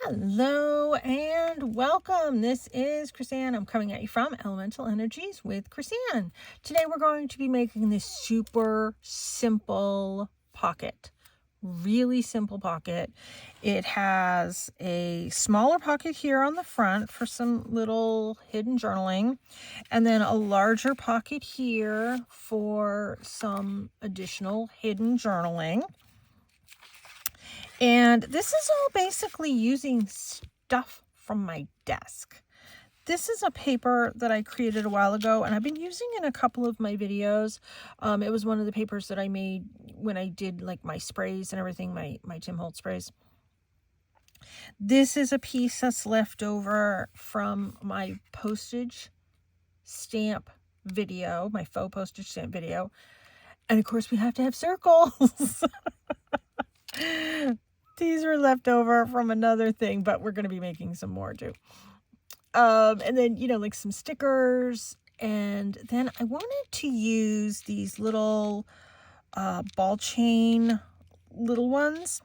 Hello and welcome. This is Chrisanne. I'm coming at you from Elemental Energies with Chrisanne. Today we're going to be making this super simple pocket. Really simple pocket. It has a smaller pocket here on the front for some little hidden journaling, and then a larger pocket here for some additional hidden journaling. And this is all basically using stuff from my desk. This is a paper that I created a while ago, and I've been using in a couple of my videos. It was one of the papers that I made when I did like my sprays and everything, my Tim Holtz sprays. This is a piece that's left over from my postage stamp video, my faux postage stamp video. And of course we have to have circles. These were left over from another thing, but we're going to be making some more too. And then, like some stickers. And then I wanted to use these little ball chain little ones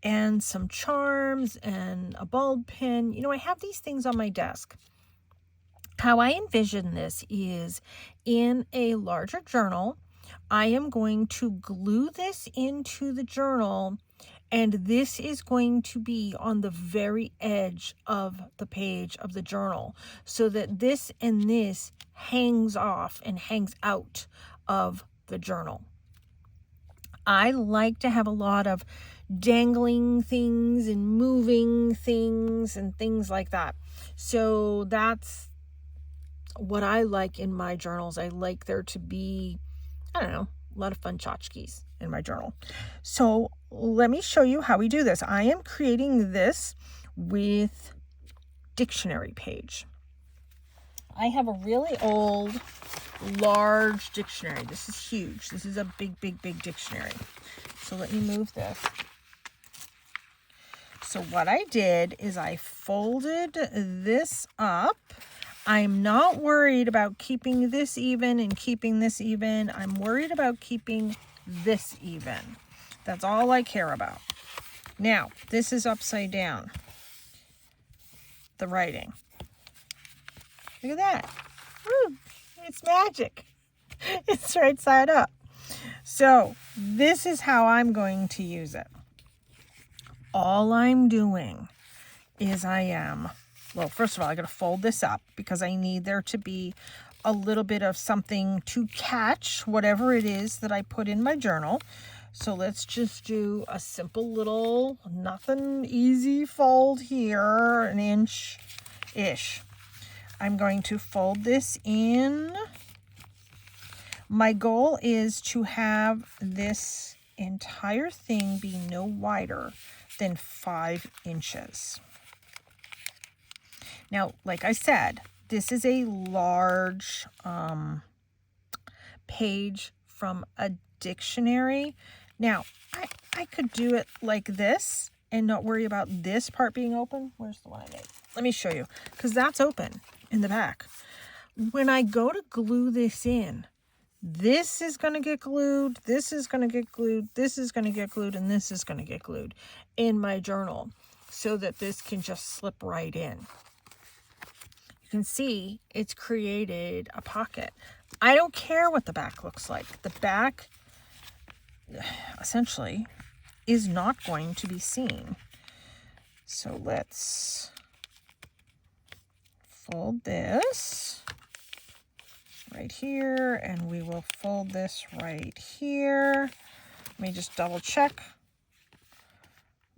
and some charms and a bulb pin. I have these things on my desk. How I envision this is in a larger journal, I am going to glue this into the journal, and this is going to be on the very edge of the page of the journal so that this and this hangs off and hangs out of the journal. I like to have a lot of dangling things and moving things and things like that. So that's what I like in my journals. I like there to be, a lot of fun tchotchkes in my journal. So let me show you how we do this. I am creating this with dictionary page. I have a really old, large dictionary. This is huge. This is a big, big, big dictionary. So let me move this. So what I did is I folded this up. I'm not worried about keeping this even and keeping this even. I'm worried about keeping this even. That's all I care about. Now, this is upside down. The writing. Look at that. Woo, it's magic. It's right side up. So this is how I'm going to use it. All I'm doing is well, first of all, I got to fold this up because I need there to be a little bit of something to catch whatever it is that I put in my journal. So let's just do a simple little, nothing easy fold here, an inch-ish. I'm going to fold this in. My goal is to have this entire thing be no wider than 5 inches. Now, like I said, this is a large page from a dictionary. Now, I could do it like this and not worry about this part being open. Where's the one I made? Let me show you, because that's open in the back. When I go to glue this in, this is going to get glued, this is going to get glued, this is going to get glued, and this is going to get glued in my journal so that this can just slip right in. You can see it's created a pocket. I don't care what the back looks like. The back essentially is not going to be seen. So let's fold this right here, and we will fold this right here. Let me just double check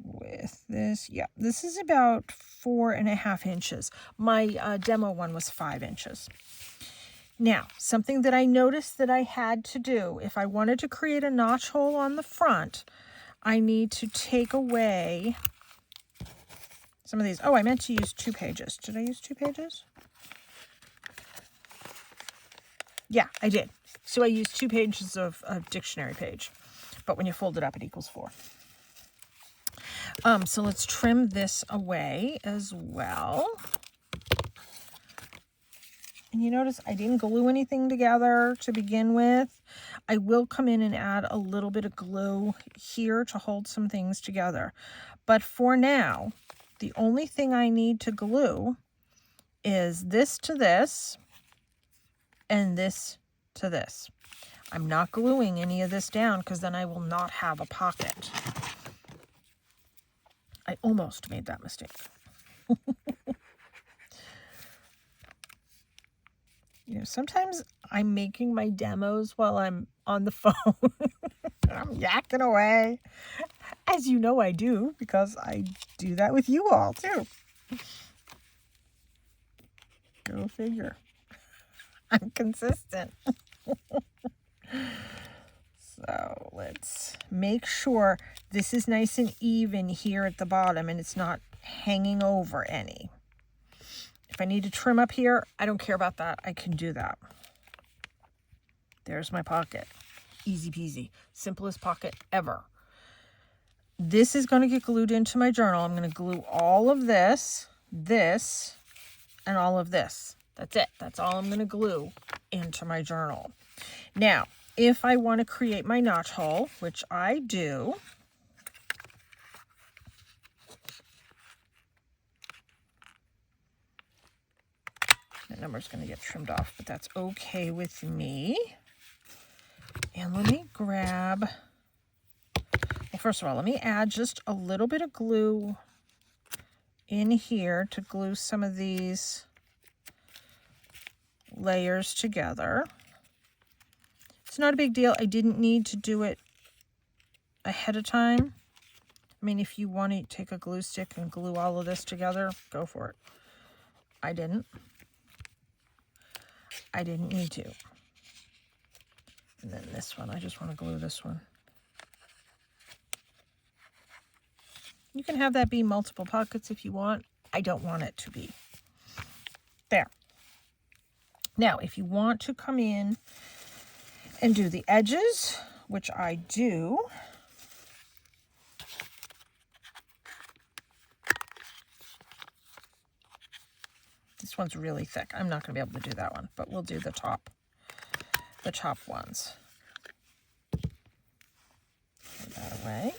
with this. Yeah, this is about 4.5 inches. My demo one was 5 inches. Now, something that I noticed that I had to do, if I wanted to create a notch hole on the front, I need to take away some of these. Oh, I meant to use 2 pages. Did I use 2 pages? Yeah, I did. So I used 2 pages of dictionary page. But when you fold it up, it equals 4. So let's trim this away as well. And you notice I didn't glue anything together to begin with. I will come in and add a little bit of glue here to hold some things together. But for now, The only thing I need to glue is this to this and this to this. I'm not gluing any of this down because then I will not have a pocket. I almost made that mistake. You know, sometimes I'm making my demos while I'm on the phone. I'm yakking away. As you know I do, because I do that with you all too. Go figure. I'm consistent. So let's make sure this is nice and even here at the bottom and it's not hanging over any. If I need to trim up here, I don't care about that. I can do that. There's my pocket. Easy peasy. Simplest pocket ever. This is going to get glued into my journal. I'm going to glue all of this, this, and all of this. That's it. That's all I'm going to glue into my journal. Now, if I want to create my notch hole, which I do, that number's going to get trimmed off, but that's okay with me. And let me grab, well, first of all, let me add just a little bit of glue in here to glue some of these layers together. It's not a big deal. I didn't need to do it ahead of time. I mean, if you want to take a glue stick and glue all of this together, go for it. I didn't. I didn't need to. And then this one, I just want to glue this one. You can have that be multiple pockets if you want. I don't want it to be. There. Now, if you want to come in and do the edges, which I do, this one's really thick. I'm not going to be able to do that one, but we'll do the top ones. Put that away.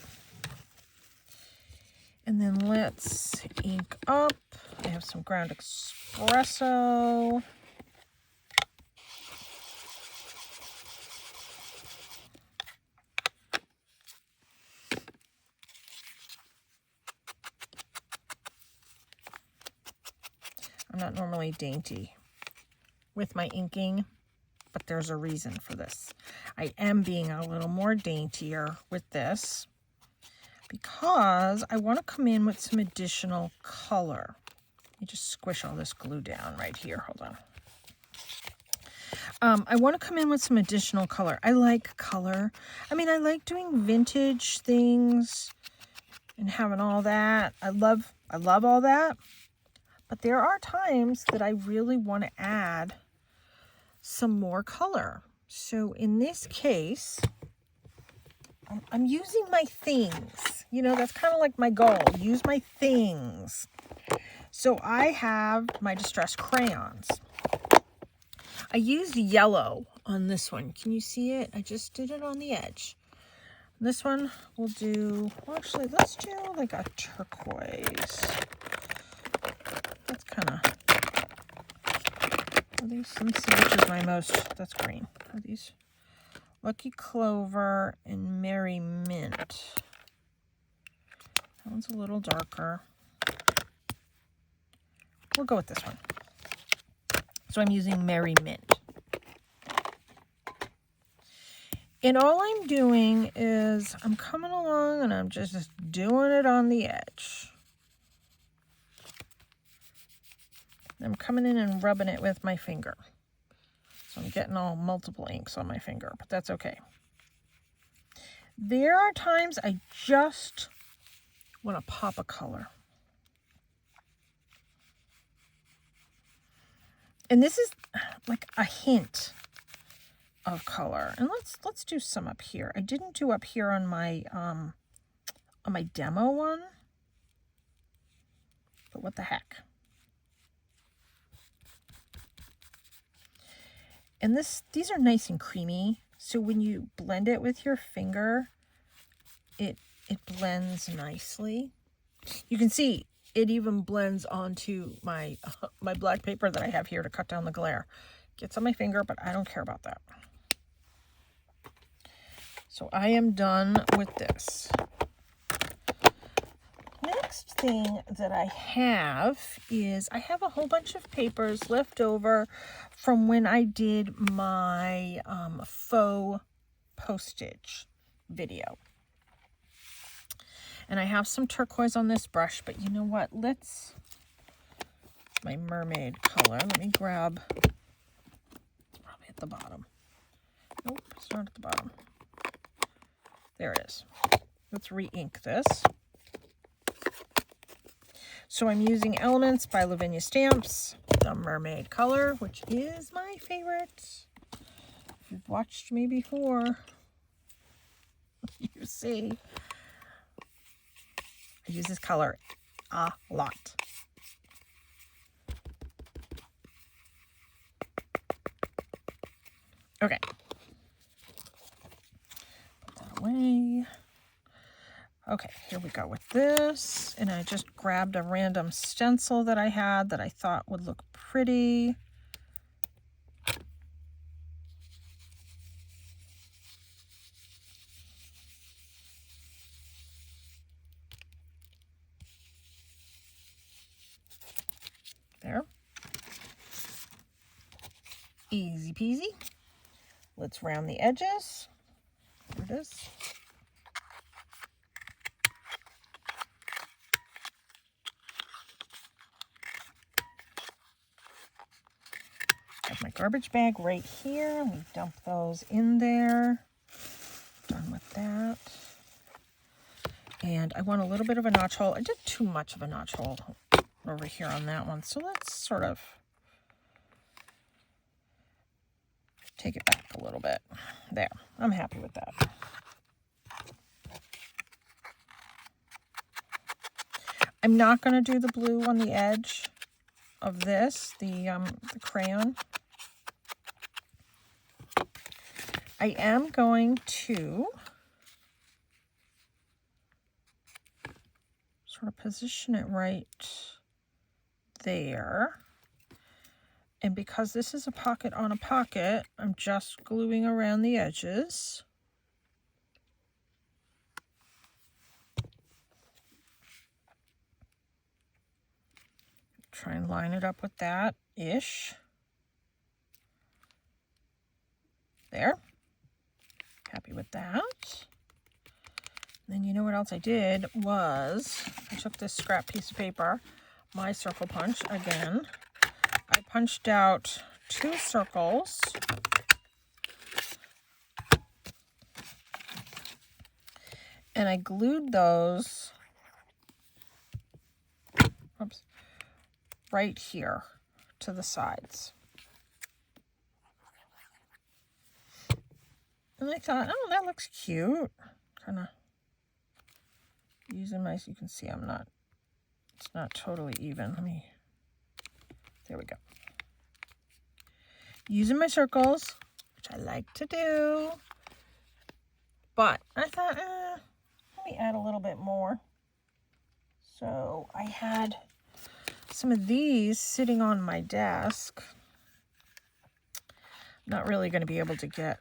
And then let's ink up. I have some ground espresso. I'm not normally dainty with my inking, but there's a reason for this. I am being a little more daintier with this because I want to come in with some additional color. Let me just squish all this glue down right here. Hold on. I want to come in with some additional color. I like color. I mean, I like doing vintage things and having all that. I love all that. But there are times that I really want to add some more color. So in this case, I'm using my things. You know, that's kind of like my goal. Use my things. So I have my distress crayons. I used yellow on this one. Can you see it? I just did it on the edge. This one we'll do, well, actually, let's do like a turquoise. That's kind of, let me see which is my most, that's green. Are these Lucky Clover and Merry Mint? That one's a little darker. We'll go with this one. So I'm using Merry Mint. And all I'm doing is I'm coming along and I'm just doing it on the edge. I'm coming in and rubbing it with my finger. So I'm getting all multiple inks on my finger, but that's okay. There are times I just want to pop a color. And this is like a hint of color. And let's do some up here. I didn't do up here on my demo one. But what the heck? And these are nice and creamy, so when you blend it with your finger, it blends nicely. You can see It even blends onto my my black paper that I have here to cut down the glare. Gets on my finger, but I don't care about that. So I am done with this. Next thing that I have is I have a whole bunch of papers left over from when I did my faux postage video. And I have some turquoise on this brush, but you know what? Let's, my mermaid color. Let me grab, it's probably at the bottom. Nope, it's not at the bottom. There it is. Let's re-ink this. So I'm using Elements by Lavinia Stamps, the mermaid color, which is my favorite. If you've watched me before, you see I use this color a lot. Okay. Put that away. Okay, here we go with this. And I just grabbed a random stencil that I had that I thought would look pretty. There. Easy peasy. Let's round the edges. There it is. Have my garbage bag right here. We dump those in there. Done with that. And I want a little bit of a notch hole. I did too much of a notch hole over here on that one. So let's sort of take it back a little bit. There. I'm happy with that. I'm not going to do the blue on the edge of this, the crayon. I am going to sort of position it right there. And because this is a pocket on a pocket, I'm just gluing around the edges. Try and line it up with that-ish. There. Happy with that. Then you know what else I did was I took this scrap piece of paper, my circle punch again. I punched out 2 circles. And I glued those right here to the sides. And I thought, oh, that looks cute. Kind of using my, you can see it's not totally even. There we go. Using my circles, which I like to do. But I thought, let me add a little bit more. So I had some of these sitting on my desk. Not really going to be able to get,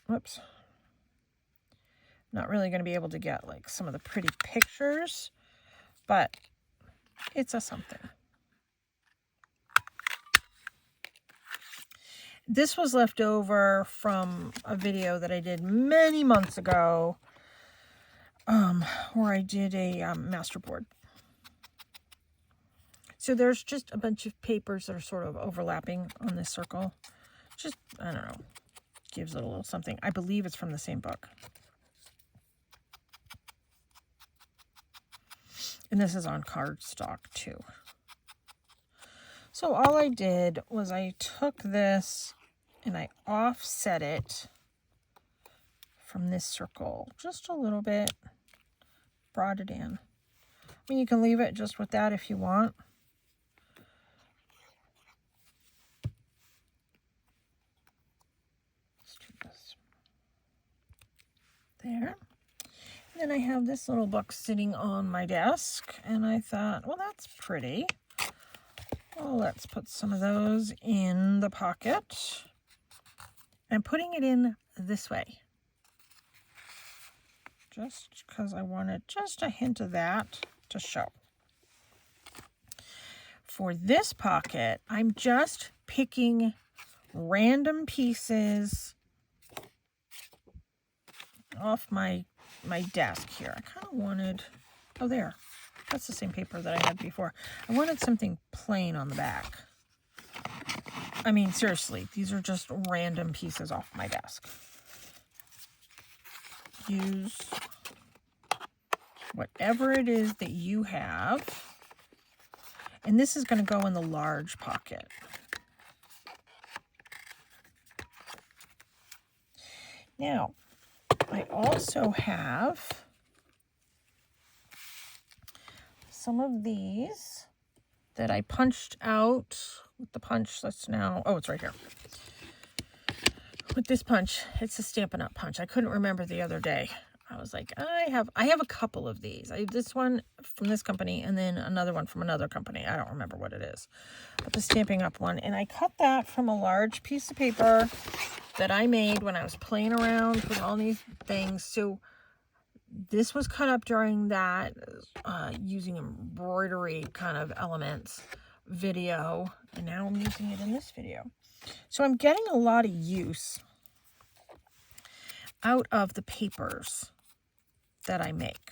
whoops. Not really going to be able to get like some of the pretty pictures, but it's a something. This was left over from a video that I did many months ago, where I did a masterboard. So there's just a bunch of papers that are sort of overlapping on this circle. Just, I don't know, gives it a little something. I believe it's from the same book. And this is on cardstock too. So all I did was I took this and I offset it from this circle just a little bit, brought it in. I mean, you can leave it just with that if you want. Let's do this. There. Then I have this little book sitting on my desk, and I thought, well, that's pretty. Well, let's put some of those in the pocket. I'm putting it in this way, just because I wanted just a hint of that to show. For this pocket, I'm just picking random pieces off my desk here. I kind of wanted, oh there, that's the same paper that I had before. I wanted something plain on the back. I mean, seriously, these are just random pieces off my desk. Use whatever it is that you have. And this is going to go in the large pocket. Now, I also have some of these that I punched out with the punch that's now, oh, it's right here. With this punch, it's a Stampin' Up! Punch. I couldn't remember the other day. I was like, I have a couple of these. I have this one from this company and then another one from another company. I don't remember what it is. But the Stampin' Up! One. And I cut that from a large piece of paper that I made when I was playing around with all these things. So this was cut up during that using embroidery kind of elements video. And now I'm using it in this video. So I'm getting a lot of use out of the papers that I make.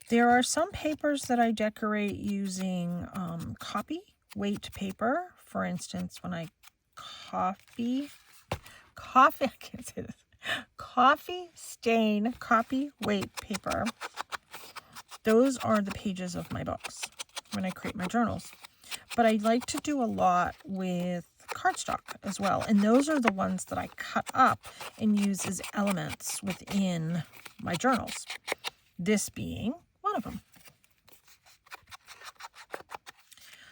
There are some papers that I decorate using copy weight paper. For instance, when I I can't say this, coffee stain copy weight paper. Those are the pages of my books when I create my journals. But I like to do a lot with cardstock as well. And those are the ones that I cut up and use as elements within my journals. This being one of them.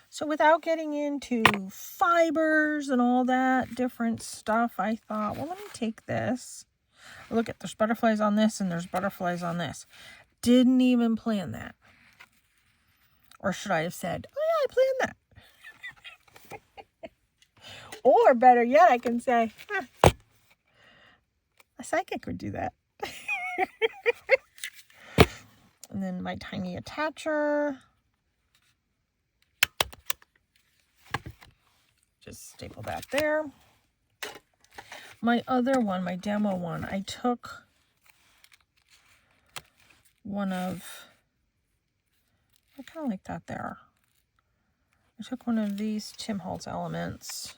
So without getting into fibers and all that different stuff, I thought, well, let me take this. Look at, there's butterflies on this and there's butterflies on this. Didn't even plan that. Or should I have said, oh yeah, I planned that. Or better yet, I can say, a psychic would do that. And then my tiny attacher. Just staple that there. My other one, my demo one, I took one of, I kind of like that there. I took one of these Tim Holtz elements.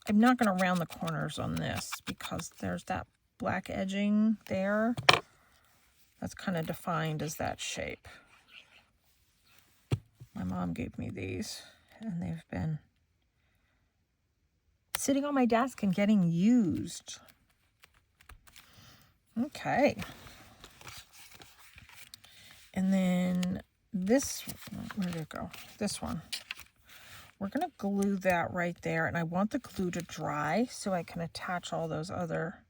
I'm not going to round the corners on this because there's that black edging there. That's kind of defined as that shape. My mom gave me these and they've been sitting on my desk and getting used. Okay. And then this, where did it go? This one. We're going to glue that right there, and I want the glue to dry so I can attach all those other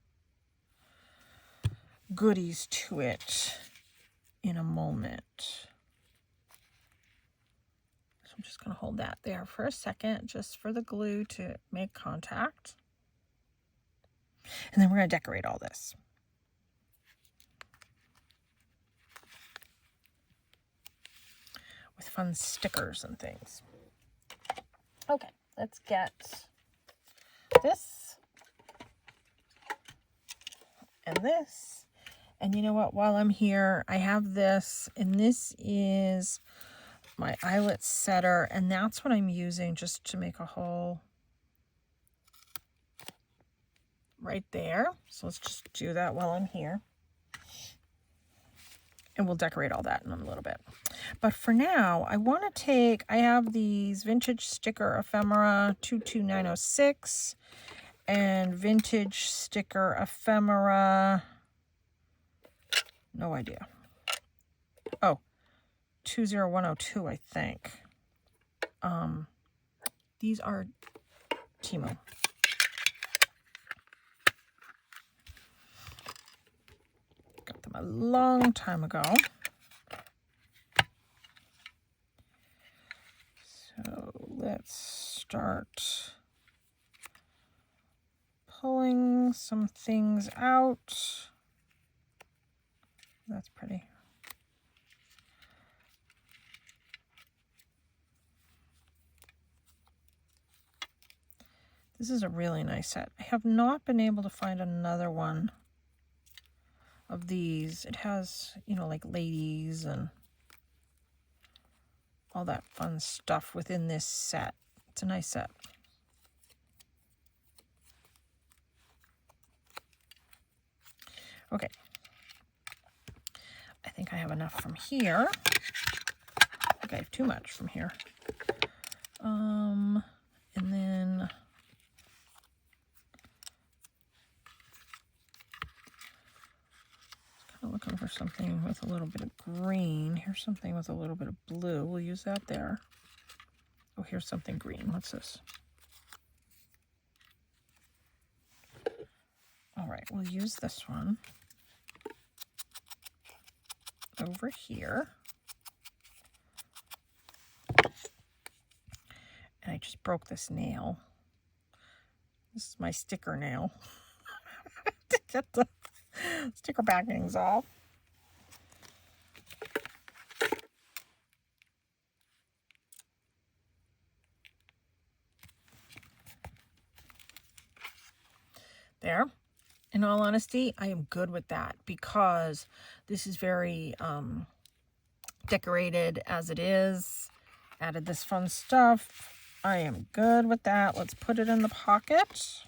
goodies to it in a moment. So I'm just going to hold that there for a second just for the glue to make contact. And then we're going to decorate all this. With fun stickers and things. Okay, let's get this and this. And you know what? While I'm here, I have this, and this is my eyelet setter, and that's what I'm using just to make a hole right there. So let's just do that while I'm here. And we'll decorate all that in a little bit. But for now, I want to take, I have these vintage sticker ephemera 22906 and vintage sticker ephemera, no idea. Oh, 20102, I think. These are Timo. a long time ago. So let's start pulling some things out. That's pretty. This is a really nice set. I have not been able to find another one of these. It has, you know, like ladies and all that fun stuff within this set. It's a nice set. Okay. I think I have enough from here. I think I have too much from here. And then kind of looking for something with a little bit of green. Here's something with a little bit of blue. We'll use that there. Oh, here's something green. What's this? All right, we'll use this one over here. And I just broke this nail. This is my sticker nail. To get the sticker backings off. There. In all honesty, I am good with that because this is very decorated as it is. Added this fun stuff. I am good with that. Let's put it in the pocket.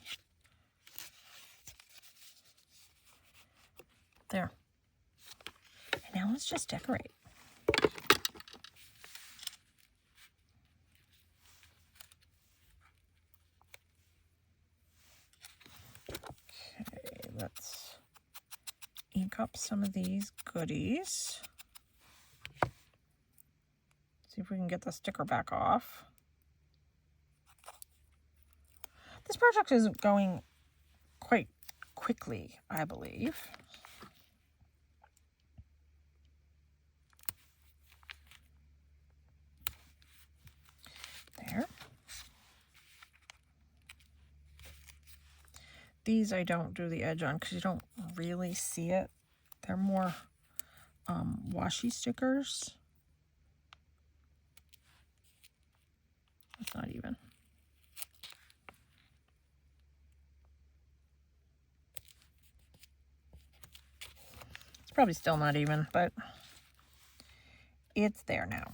There. And now let's just decorate. Okay, let's ink up some of these goodies. See if we can get the sticker back off. This project is going quite quickly, I believe. There. These I don't do the edge on because you don't really see it. They're more washi stickers. It's not even. It's probably still not even, but it's there now.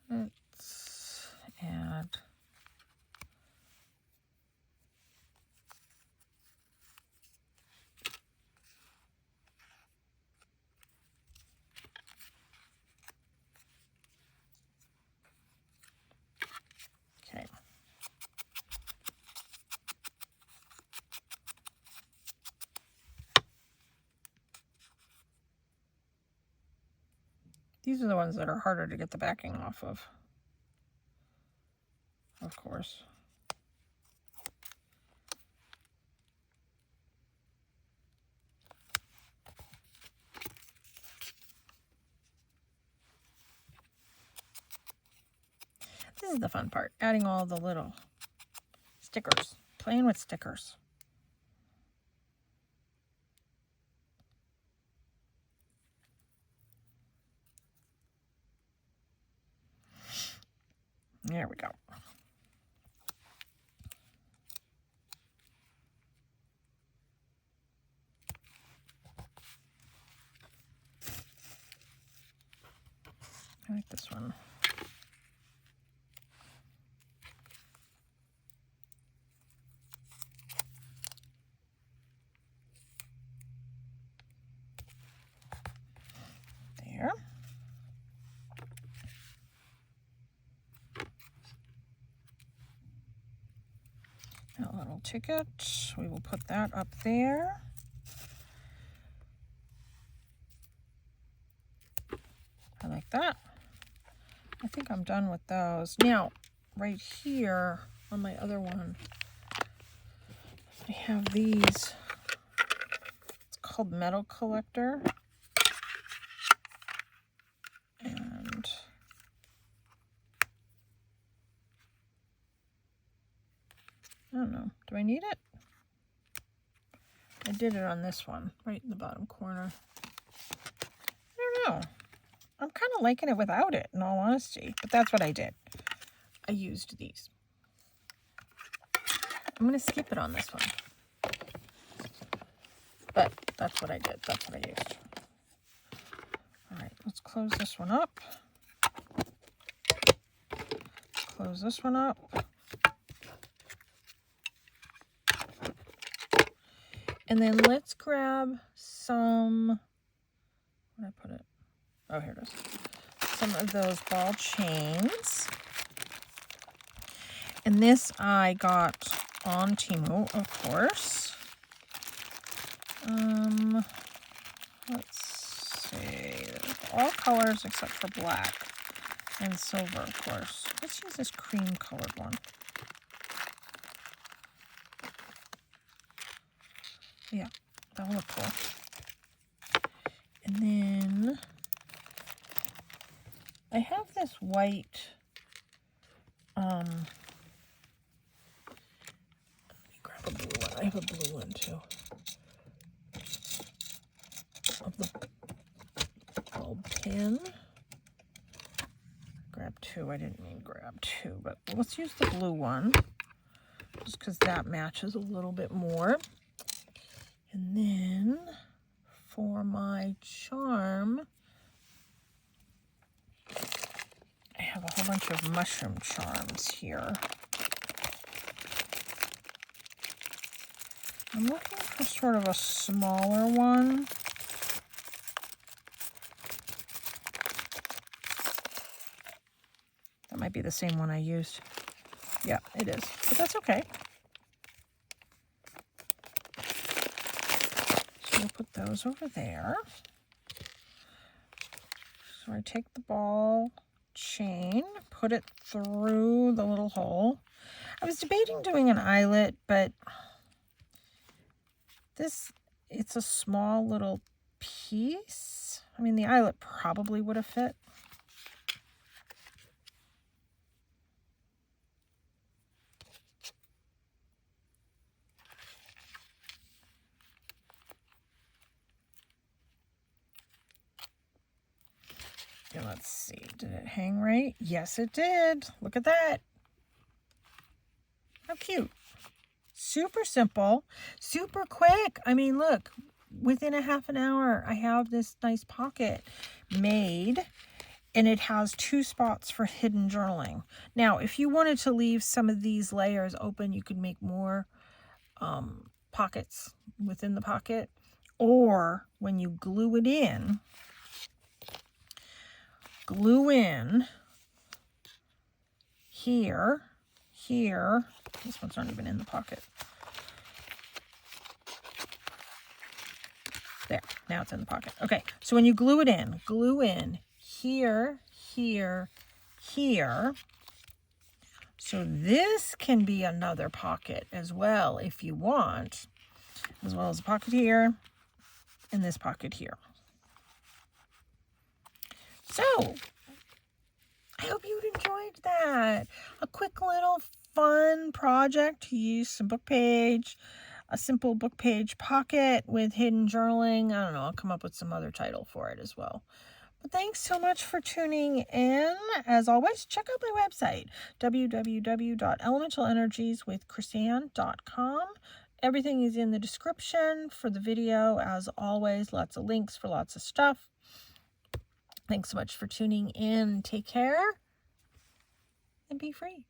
Let's add okay. These are the ones that are harder to get the backing off of course. This is the fun part, adding all the little stickers, playing with stickers. There we go. I like this one. There. A little ticket. We will put that up there. I like that. I think I'm done with those. Now, right here on my other one, I have these called Metal Collector. And I don't know. Do I need it? I did it on this one, right in the bottom corner. I don't know. I'm kind of liking it without it, in all honesty. But that's what I did. I used these. I'm going to skip it on this one. But that's what I did. That's what I used. All right, let's close this one up. Close this one up. And then let's grab some, where did I put it? Oh, here it is. Some of those ball chains. And this I got on Temu, of course. Let's see. There's all colors except for black and silver, of course. Let's use this cream colored one. Yeah, that'll look cool. And then I have this white, let me grab a blue one. I have a blue one too. Of the bulb pin. Grab two. I didn't mean grab two, but let's use the blue one just because that matches a little bit more. And then for my charm, I have a whole bunch of mushroom charms here. I'm looking for sort of a smaller one. That might be the same one I used. Yeah, it is, but that's okay. So we'll put those over there. So I take the ball chain, put it through the little hole. I was debating doing an eyelet, but it's a small little piece. I mean, the eyelet probably would have fit. Okay, let's see. Did it hang right? Yes, it did. Look at that. How cute. Super simple, super quick. I mean, look, within a half an hour, I have this nice pocket made, and it has 2 spots for hidden journaling. Now, if you wanted to leave some of these layers open, you could make more pockets within the pocket, or when you glue it in, glue in here, this one's not even in the pocket. There, now it's in the pocket. Okay, so when you glue it in, glue in here, here, here. So this can be another pocket as well if you want, as well as a pocket here and this pocket here. So I hope you enjoyed that. A quick little fun project to use some book page, a simple book page pocket with hidden journaling. I don't know, I'll come up with some other title for it as well. But thanks so much for tuning in. As always, check out my website, www.elementalenерgieswithchrisanne.com. Everything is in the description for the video. As always, lots of links for lots of stuff. Thanks so much for tuning in. Take care and be free.